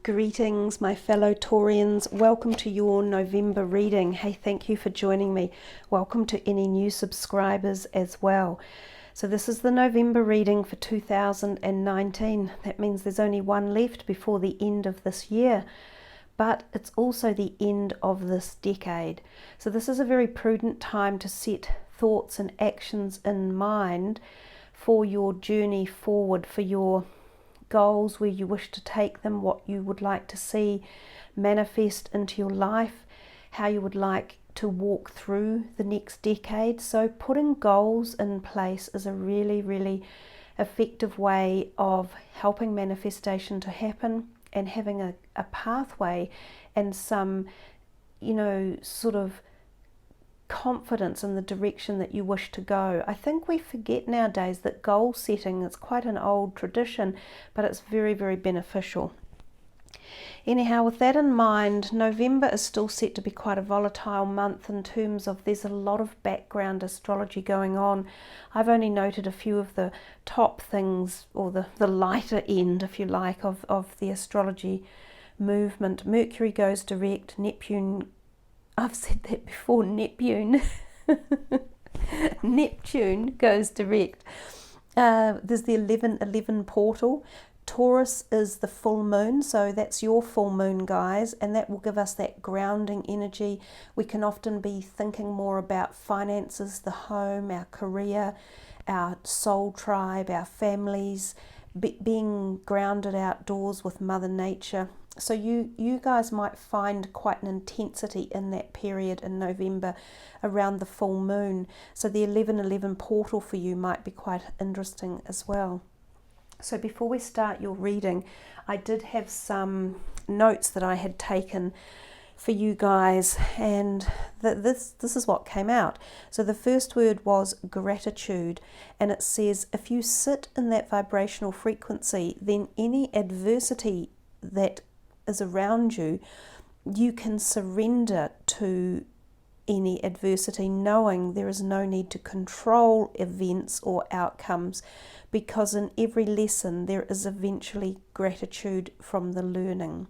Greetings, my fellow Taurians. Welcome to your November reading. Hey, thank you for joining me. Welcome to any new subscribers as well. So this is the November reading for 2019. That means there's only one left before the end of this year, but it's also the end of this decade. So this is a very prudent time to set thoughts and actions in mind for your journey forward, for your goals, where you wish to take them, what you would like to see manifest into your life, how you would like to walk through the next decade. So putting goals in place is a really effective way of helping manifestation to happen and having a pathway and some, sort of confidence in the direction that you wish to go. I think we forget nowadays that goal setting is quite an old tradition, but it's very beneficial. Anyhow, with that in mind, November is still set to be quite a volatile month in terms of there's a lot of background astrology going on. I've only noted a few of the top things, or the lighter end, if you like, of the astrology movement. Mercury goes direct, Neptune, I've said that before, Neptune goes direct. There's the 11:11 portal. Taurus is the full moon, so that's your full moon, guys, and that will give us that grounding energy. We can often be thinking more about finances, the home, our career, our soul tribe, our families, being grounded outdoors with Mother Nature. So you guys might find quite an intensity in that period in November around the full moon. So the 11:11 portal for you might be quite interesting as well. So before we start your reading, I did have some notes that I had taken for you guys, and this is what came out. So the first word was gratitude, and it says if you sit in that vibrational frequency, then any adversity that is around you, you can surrender to any adversity, knowing there is no need to control events or outcomes, because in every lesson there is eventually gratitude from the learning.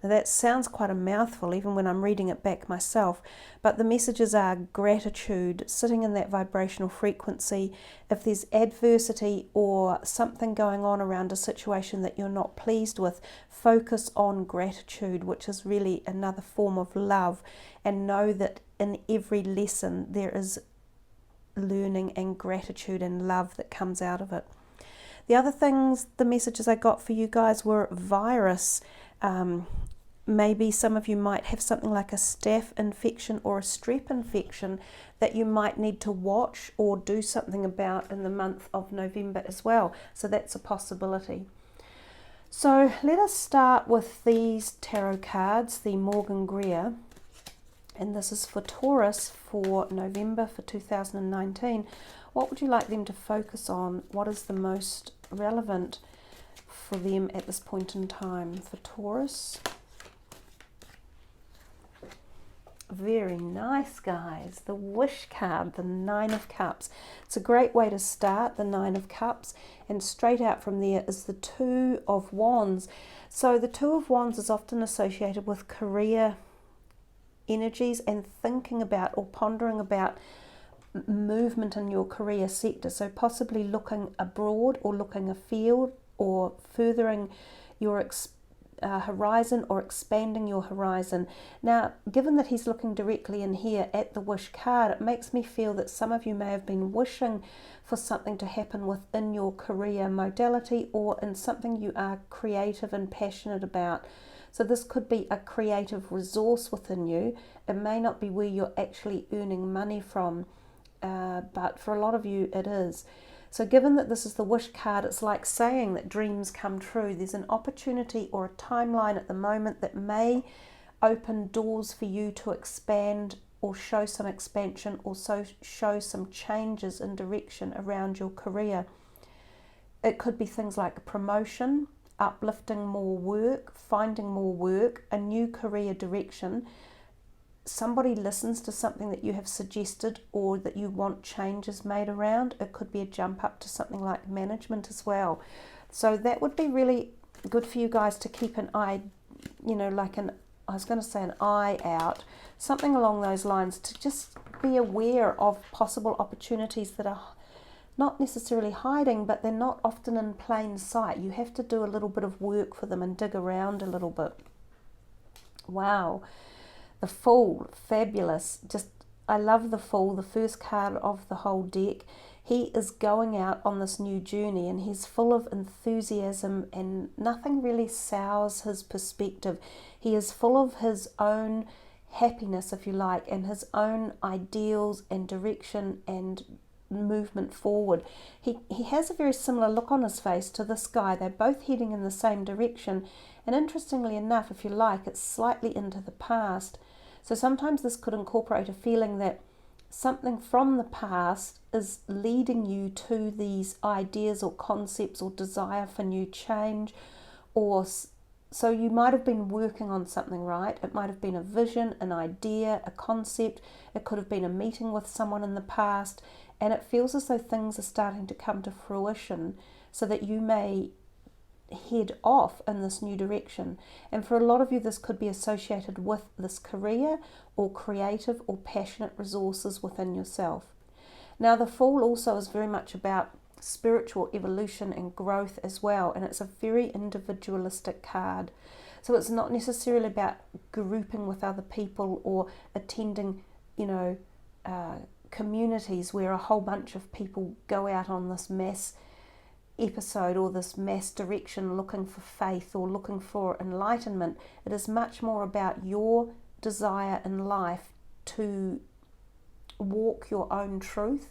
Now that sounds quite a mouthful even when I'm reading it back myself, but the messages are gratitude, sitting in that vibrational frequency. If there's adversity or something going on around a situation that you're not pleased with, focus on gratitude, which is really another form of love, and know that in every lesson there is learning and gratitude and love that comes out of it. The other things, the messages I got for you guys were virus. Maybe some of you might have something like a staph infection or a strep infection that you might need to watch or do something about in the month of November as well. So that's a possibility. So let us start with these tarot cards, the Morgan Greer. And this is for Taurus for November for 2019. What would you like them to focus on? What is the most relevant for them at this point in time? For Taurus. Very nice, guys. The Wish card, the Nine of Cups. It's a great way to start, the Nine of Cups. And straight out from there is the Two of Wands. So the Two of Wands is often associated with career energies and thinking about or pondering about movement in your career sector. So possibly looking abroad or looking afield or furthering your horizon or expanding your horizon. Now, given that he's looking directly in here at the Wish card, it makes me feel that some of you may have been wishing for something to happen within your career modality or in something you are creative and passionate about. So this could be a creative resource within you. It may not be where you're actually earning money from, but for a lot of you it is. So given that this is the Wish card, it's like saying that dreams come true. There's an opportunity or a timeline at the moment that may open doors for you to expand or show some expansion or show some changes in direction around your career. It could be things like promotion, uplifting more work, finding more work, a new career direction. Somebody listens to something that you have suggested or that you want changes made around. It could be a jump up to something like management as well. So that would be really good for you guys to keep an eye, you know, like I was going to say an eye out, something along those lines, to just be aware of possible opportunities that are not necessarily hiding, but they're not often in plain sight. You have to do a little bit of work for them and dig around a little bit. Wow. The Fool, fabulous. Just, I love the Fool, the first card of the whole deck. He is going out on this new journey and he's full of enthusiasm, and nothing really sours his perspective. He is full of his own happiness, if you like, and his own ideals and direction and movement forward. He has a very similar look on his face to this guy. They're both heading in the same direction, and interestingly enough, if you like, it's slightly into the past. So sometimes this could incorporate a feeling that something from the past is leading you to these ideas or concepts or desire for new change, or so you might have been working on something, right? It might have been a vision, an idea, a concept. It could have been a meeting with someone in the past, and it feels as though things are starting to come to fruition so that you may head off in this new direction. And for a lot of you, this could be associated with this career or creative or passionate resources within yourself. Now, the Fool also is very much about spiritual evolution and growth as well, and it's a very individualistic card. So it's not necessarily about grouping with other people or attending, you know, communities where a whole bunch of people go out on this mass episode or this mass direction looking for faith or looking for enlightenment. It is much more about your desire in life to walk your own truth,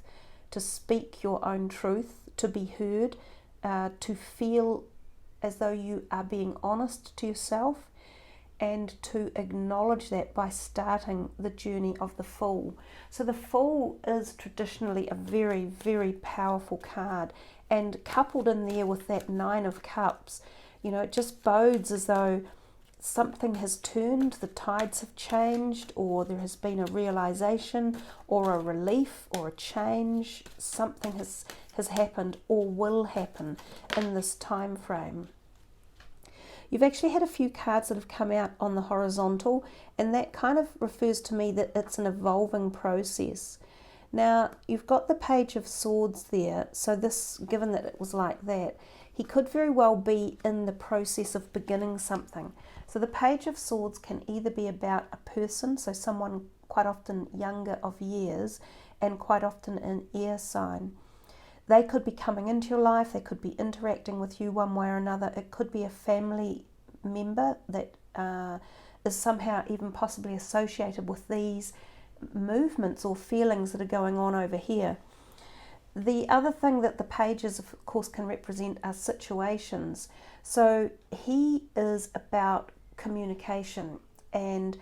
to speak your own truth, to be heard, to feel as though you are being honest to yourself, and to acknowledge that by starting the journey of the Fool. So the Fool is traditionally a very, very powerful card, and coupled in there with that Nine of Cups, you know, it just bodes as though something has turned, the tides have changed, or there has been a realization or a relief or a change. Something has happened or will happen in this time frame. You've actually had a few cards that have come out on the horizontal, and that kind of refers to me that it's an evolving process. Now, you've got the Page of Swords there, so this, given that it was like that, he could very well be in the process of beginning something. So the Page of Swords can either be about a person, so someone quite often younger of years, and quite often an air sign. They could be coming into your life, they could be interacting with you one way or another. It could be a family member that is somehow even possibly associated with these movements or feelings that are going on over here. The other thing that the pages, of course, can represent are situations. So he is about communication and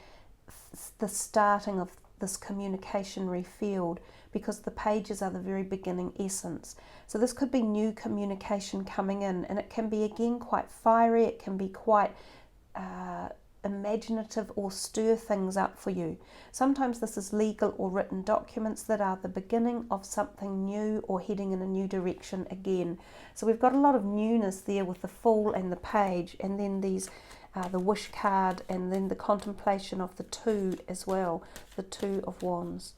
the starting of this communicationary field, because the pages are the very beginning essence. So this could be new communication coming in, and it can be again quite fiery, it can be quite imaginative or stir things up for you. Sometimes this is legal or written documents that are the beginning of something new or heading in a new direction again. So we've got a lot of newness there with the Fool and the Page, and then these the Wish card, and then the contemplation of the Two as well, the Two of Wands.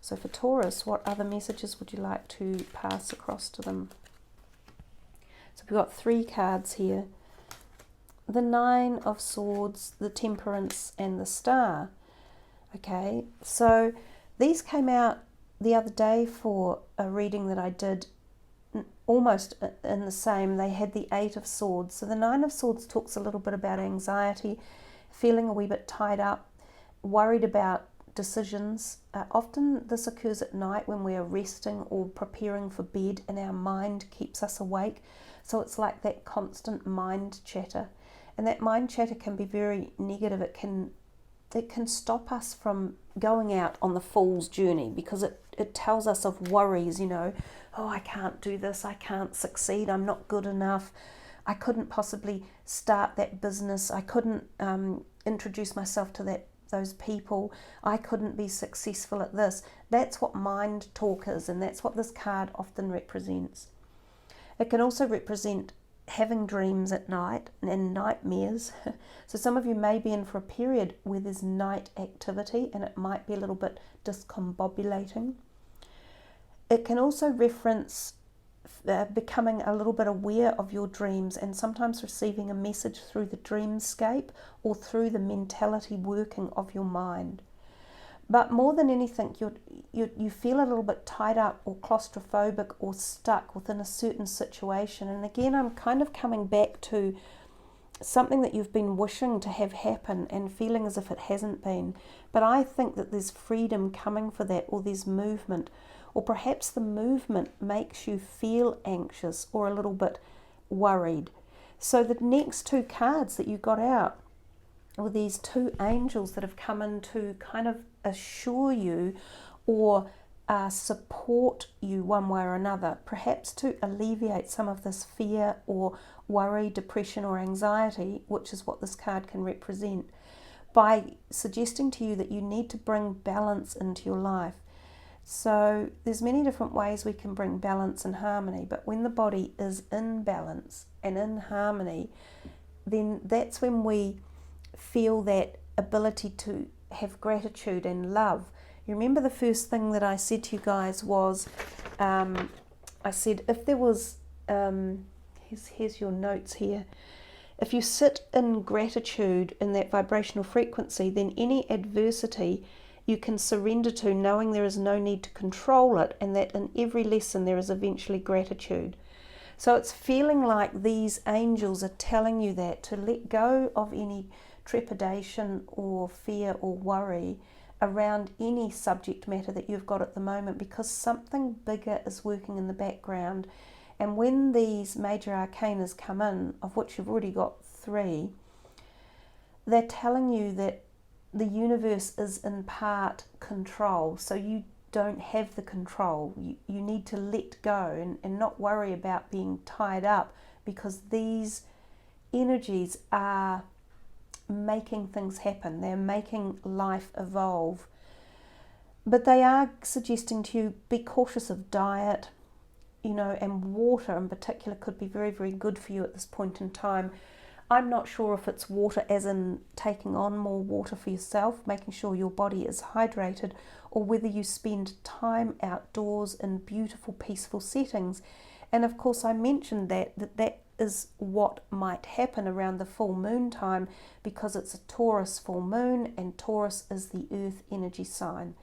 So for Taurus, what other messages would you like to pass across to them? So we've got 3 cards here. The Nine of Swords, the Temperance, and the Star. Okay, so these came out the other day for a reading that I did almost in the same. They had the Eight of Swords. So the Nine of Swords talks a little bit about anxiety, feeling a wee bit tied up, worried about decisions. Often this occurs at night when we are resting or preparing for bed, and our mind keeps us awake. So it's like that constant mind chatter. And that mind chatter can be very negative. It can stop us from going out on the Fool's journey, because it tells us of worries, you know. Oh, I can't do this, I can't succeed, I'm not good enough, I couldn't possibly start that business, I couldn't introduce myself to those people, I couldn't be successful at this. That's what mind talk is, and that's what this card often represents. It can also represent having dreams at night and nightmares. So some of you may be in for a period where there's night activity and it might be a little bit discombobulating. It can also reference becoming a little bit aware of your dreams and sometimes receiving a message through the dreamscape or through the mentality working of your mind. But more than anything, you feel a little bit tied up or claustrophobic or stuck within a certain situation. And again, I'm kind of coming back to something that you've been wishing to have happen and feeling as if it hasn't been. But I think that there's freedom coming for that, or there's movement. Or perhaps the movement makes you feel anxious or a little bit worried. So the next two cards that you got out were these two angels that have come in to kind of assure you or support you one way or another, perhaps to alleviate some of this fear or worry, depression or anxiety, which is what this card can represent, by suggesting to you that you need to bring balance into your life. So there's many different ways we can bring balance and harmony, but when the body is in balance and in harmony, then that's when we feel that ability to have gratitude and love. You remember the first thing that I said to you guys was, I said if there was, here's your notes here, if you sit in gratitude in that vibrational frequency, then any adversity you can surrender to, knowing there is no need to control it, and that in every lesson there is eventually gratitude. So it's feeling like these angels are telling you that to let go of any trepidation or fear or worry around any subject matter that you've got at the moment, because something bigger is working in the background. And when these major arcanas come in, of which you've already got 3, they're telling you that the universe is in part control, so you don't have the control. You need to let go and not worry about being tied up, because these energies are making things happen. They're making life evolve. But they are suggesting to you, be cautious of diet, and water in particular could be very, very good for you at this point in time. I'm not sure if it's water as in taking on more water for yourself, making sure your body is hydrated, or whether you spend time outdoors in beautiful, peaceful settings. And of course, I mentioned that is what might happen around the full moon time, because it's a Taurus full moon, and Taurus is the earth energy sign.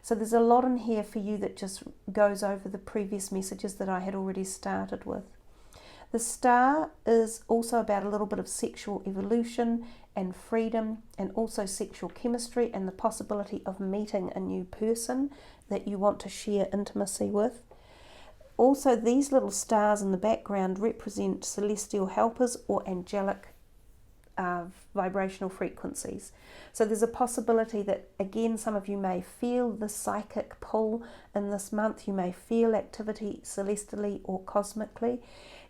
So there's a lot in here for you that just goes over the previous messages that I had already started with. The star is also about a little bit of sexual evolution and freedom, and also sexual chemistry and the possibility of meeting a new person that you want to share intimacy with. Also, these little stars in the background represent celestial helpers or angelic vibrational frequencies. So there's a possibility that, again, some of you may feel the psychic pull in this month. You may feel activity celestially or cosmically.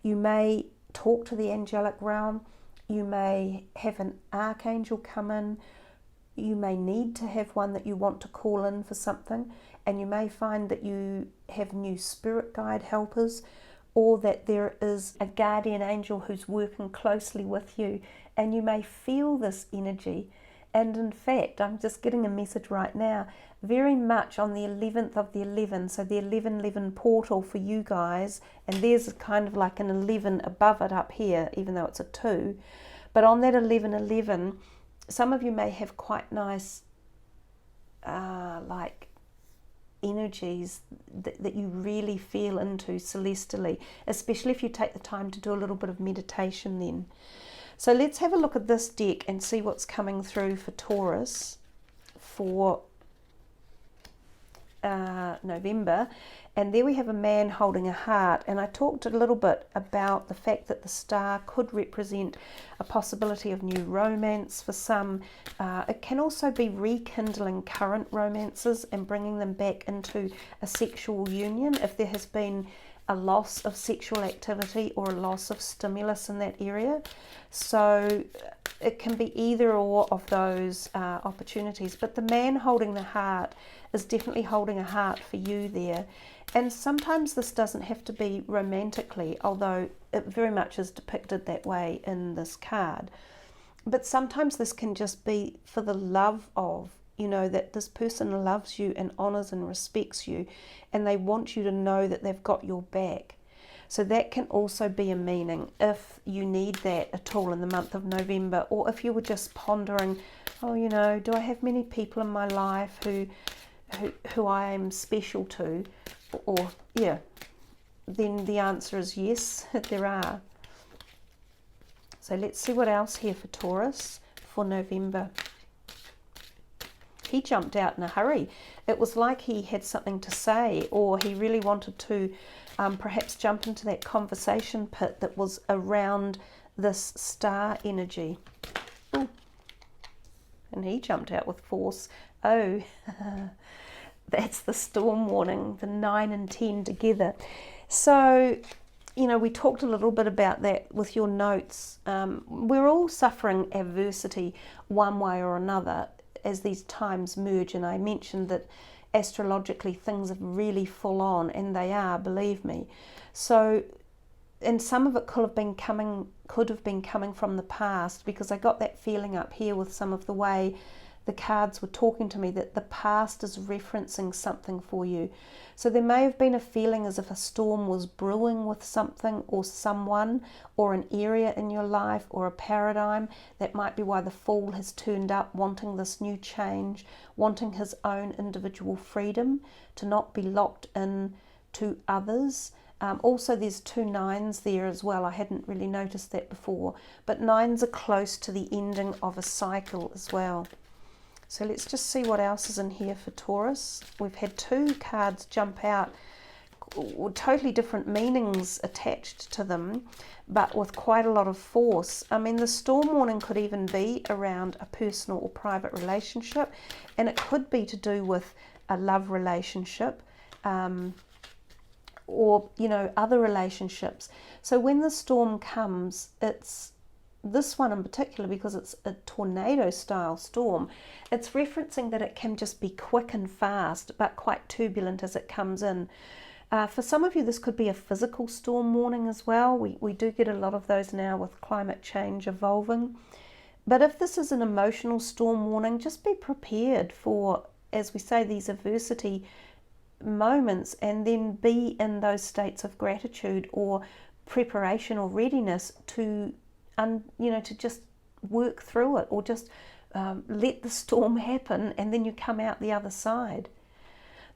You may talk to the angelic realm. You may have an archangel come in. You may need to have one that you want to call in for something. And you may find that you have new spirit guide helpers, or that there is a guardian angel who's working closely with you, and you may feel this energy. And in fact, I'm just getting a message right now, very much on the 11th of the 11, so the 1111 portal for you guys, and there's kind of like an 11 above it up here, even though it's a 2. But on that 1111, some of you may have quite nice like energies that you really feel into celestially, especially if you take the time to do a little bit of meditation then. So let's have a look at this deck and see what's coming through for Taurus for November. And there we have a man holding a heart, and I talked a little bit about the fact that the star could represent a possibility of new romance for some. It can also be rekindling current romances and bringing them back into a sexual union if there has been a loss of sexual activity or a loss of stimulus in that area. So it can be either or of those opportunities. But the man holding the heart is definitely holding a heart for you there. And sometimes this doesn't have to be romantically, although it very much is depicted that way in this card. But sometimes this can just be for the love of, you know, that this person loves you and honors and respects you, and they want you to know that they've got your back. So that can also be a meaning if you need that at all in the month of November, or if you were just pondering, oh, you know, do I have many people in my life who I am special to? Or, yeah, then the answer is yes, there are. So let's see what else here for Taurus for November. He jumped out in a hurry. It was like he had something to say, or he really wanted to perhaps jump into that conversation pit that was around this star energy. Ooh. And he jumped out with force. Oh, that's the storm warning, the 9 and 10 together. So, you know, we talked a little bit about that with your notes. We're all suffering adversity one way or another as these times merge, and I mentioned that astrologically things are really full on, and they are, believe me. So, and some of it could have been coming from the past, because I got that feeling up here with some of the way the cards were talking to me, that the past is referencing something for you. So there may have been a feeling as if a storm was brewing with something or someone or an area in your life or a paradigm. That might be why the Fool has turned up, wanting this new change, wanting his own individual freedom, to not be locked in to others. Also, there's 2 9s there as well. I hadn't really noticed that before. But 9s are close to the ending of a cycle as well. So let's just see what else is in here for Taurus. We've had 2 cards jump out, totally different meanings attached to them, but with quite a lot of force. I mean, the storm warning could even be around a personal or private relationship, and it could be to do with a love relationship, or, you know, other relationships. So when the storm comes, it's this one in particular, because it's a tornado style storm, it's referencing that it can just be quick and fast, but quite turbulent as it comes in. For some of you, this could be a physical storm warning as well. We do get a lot of those now with climate change evolving. But if this is an emotional storm warning, just be prepared for, as we say, these adversity moments, and then be in those states of gratitude or preparation or readiness to to just work through it, or just let the storm happen, and then you come out the other side.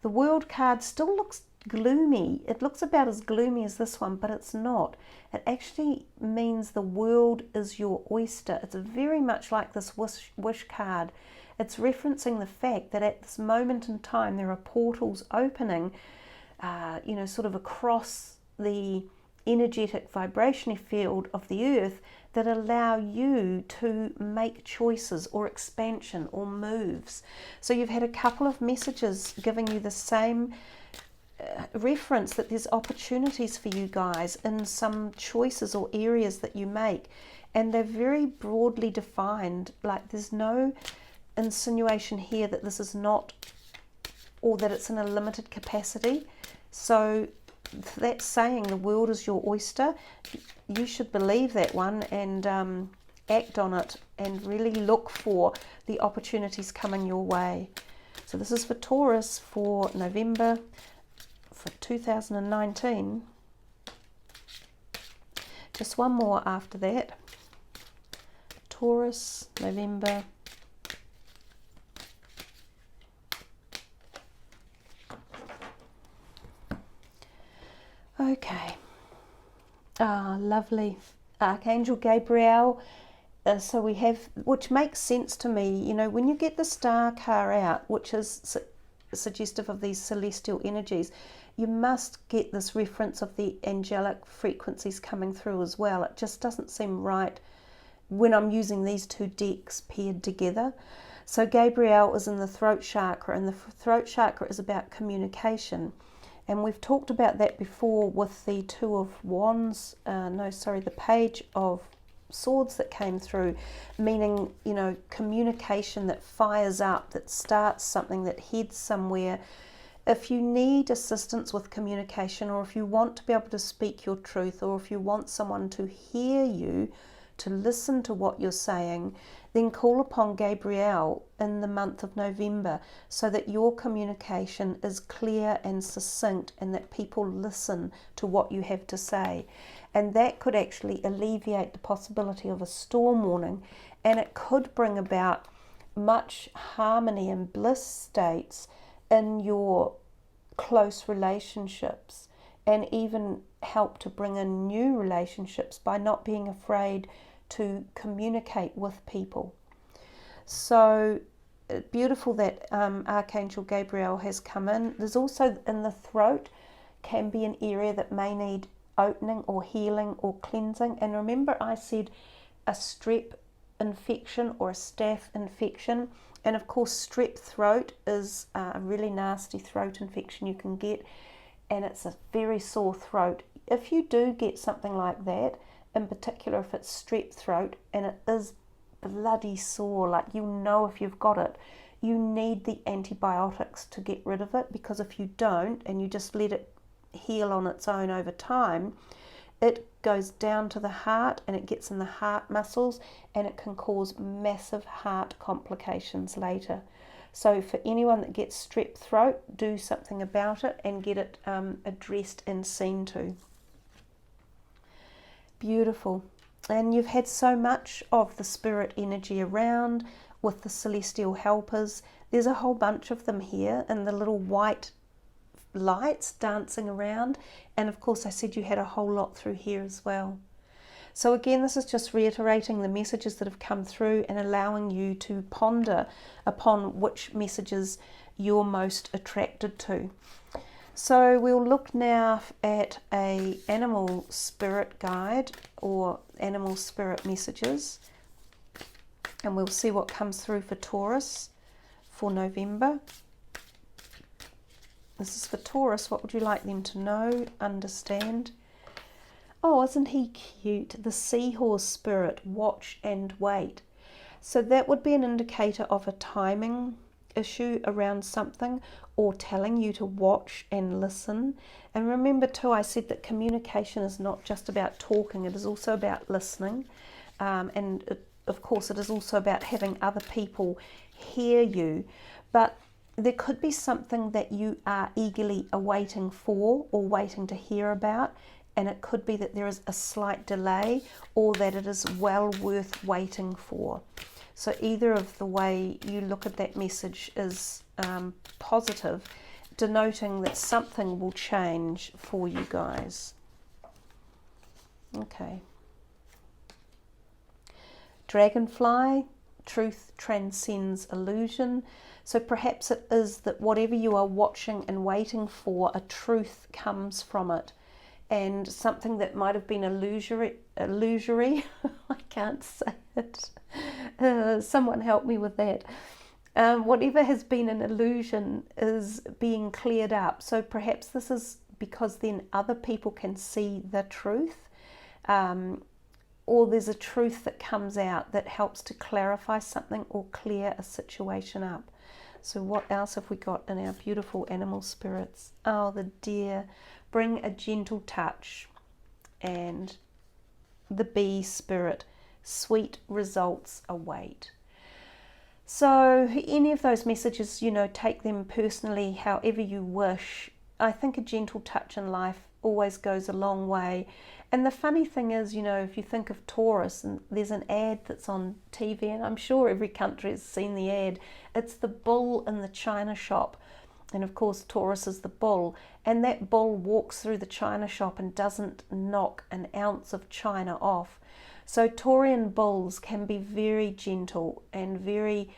The World card still looks gloomy. It looks about as gloomy as this one, but it's not. It actually means the world is your oyster. It's very much like this wish card. It's referencing the fact that at this moment in time there are portals opening, sort of across the energetic vibrational field of the earth, that allow you to make choices or expansion or moves. So you've had a couple of messages giving you the same reference, that there's opportunities for you guys in some choices or areas that you make, and they're very broadly defined. Like, there's no insinuation here that this is not, or that it's in a limited capacity. So that's saying the world is your oyster. You should believe that one, and act on it, and really look for the opportunities coming your way. So this is for Taurus for November for 2019. Just one more after that. Taurus, November. Okay. Ah, lovely. Archangel Gabriel. So we have, which makes sense to me, you know, when you get the star car out, which is suggestive of these celestial energies, you must get this reference of the angelic frequencies coming through as well. It just doesn't seem right when I'm using these 2 decks paired together. So Gabriel is in the throat chakra, and the throat chakra is about communication. And we've talked about that before with the Two of Wands, the Page of Swords that came through, meaning, you know, communication that fires up, that starts something, that heads somewhere. If you need assistance with communication, or if you want to be able to speak your truth, or if you want someone to hear you, to listen to what you're saying, then call upon Gabriel in the month of November so that your communication is clear and succinct and that people listen to what you have to say. And that could actually alleviate the possibility of a storm warning, and it could bring about much harmony and bliss states in your close relationships, and even help to bring in new relationships by not being afraid to communicate with people. So beautiful that Archangel Gabriel has come in. There's also in the throat, can be an area that may need opening or healing or cleansing. And remember, I said a strep infection or a staph infection, and of course strep throat is a really nasty throat infection you can get, and it's a very sore throat. If you do get something like that, in particular if it's strep throat and it is bloody sore, like you know if you've got it, you need the antibiotics to get rid of it, because if you don't and you just let it heal on its own over time, it goes down to the heart and it gets in the heart muscles, and it can cause massive heart complications later. So for anyone that gets strep throat, do something about it and get it addressed and seen to. Beautiful. And you've had so much of the spirit energy around with the celestial helpers. There's a whole bunch of them here, and the little white lights dancing around, and of course I said you had a whole lot through here as well. So again, this is just reiterating the messages that have come through and allowing you to ponder upon which messages you're most attracted to. So we'll look now at a animal spirit guide or animal spirit messages, and we'll see what comes through for Taurus for November. This is for Taurus. What would you like them to know, understand? Oh, isn't he cute? The seahorse spirit, watch and wait. So that would be an indicator of a timing issue around something, or telling you to watch and listen. And remember too, I said that communication is not just about talking, it is also about listening. Of course, it is also about having other people hear you. But there could be something that you are eagerly awaiting for or waiting to hear about, and it could be that there is a slight delay, or that it is well worth waiting for. So either of the way you look at that message is positive, denoting that something will change for you guys. Okay. Dragonfly, truth transcends illusion. So perhaps it is that whatever you are watching and waiting for, a truth comes from it. And something that might have been illusory, I can't say it. Someone help me with that. Whatever has been an illusion is being cleared up. So perhaps this is because then other people can see the truth, or there's a truth that comes out that helps to clarify something or clear a situation up. So what else have we got in our beautiful animal spirits? Oh, the deer, bring a gentle touch. And the bee spirit, sweet results await. So any of those messages, you know, take them personally however you wish. I think a gentle touch in life always goes a long way. And the funny thing is, you know, if you think of Taurus, and there's an ad that's on TV, and I'm sure every country has seen the ad, it's the bull in the china shop. And of course Taurus is the bull, and that bull walks through the china shop and doesn't knock an ounce of china off. So Taurian bulls can be very gentle and very,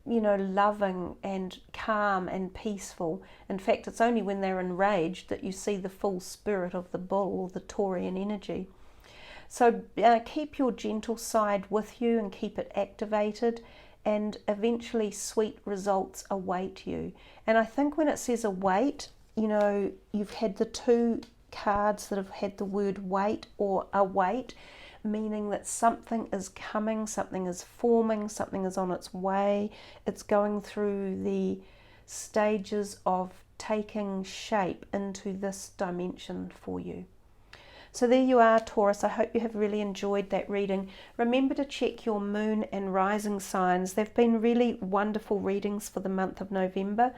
you know, loving and calm and peaceful. In fact, it's only when they're enraged that you see the full spirit of the bull, or the Taurian energy. So keep your gentle side with you and keep it activated, and eventually sweet results await you. And I think when it says await, you know, you've had the two cards that have had the word wait or await, meaning that something is coming, something is forming, something is on its way. It's going through the stages of taking shape into this dimension for you. So there you are, Taurus. I hope you have really enjoyed that reading. Remember to check your moon and rising signs. They've been really wonderful readings for the month of November,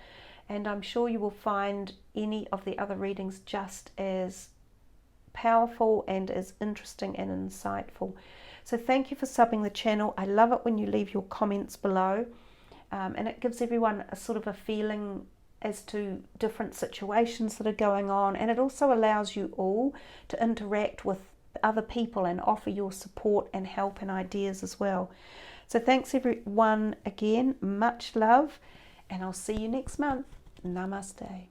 and I'm sure you will find any of the other readings just as powerful and as interesting and insightful. So thank you for subbing the channel. I love it when you leave your comments below, and it gives everyone a sort of a feeling as to different situations that are going on, and it also allows you all to interact with other people and offer your support and help and ideas as well. So thanks everyone again, much love, and I'll see you next month. Namaste.